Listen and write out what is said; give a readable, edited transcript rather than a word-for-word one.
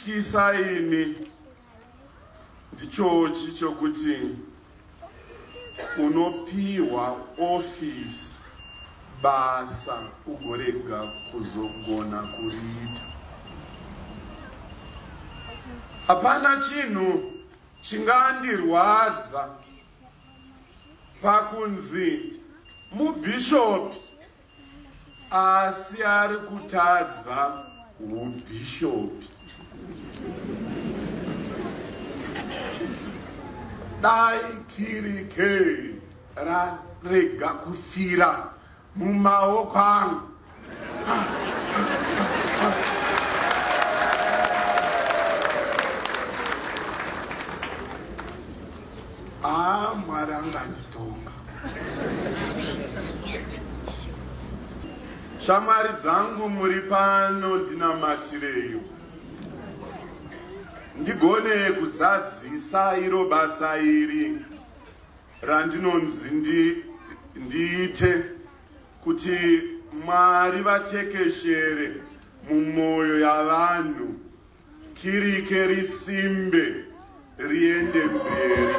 chinotyisa ini ndichochi chokuti unopiwa ofisi basa ugorega kuzogona kuriita. Hapana chinhu chingandirwadza pakunzi mubhishopi asi ari kutadza ubhishopi. Dai kirike rarega kufira mumaoko angu. Mwari anganditonga. Shamwari dzangu muri pano, ndinamatireyo ndigone kuzadzisa iro basa iri randinonzi ndiite, kuti Mwari vatekeshere mumwoyo yavanhu, kirike risimbe riende mberi.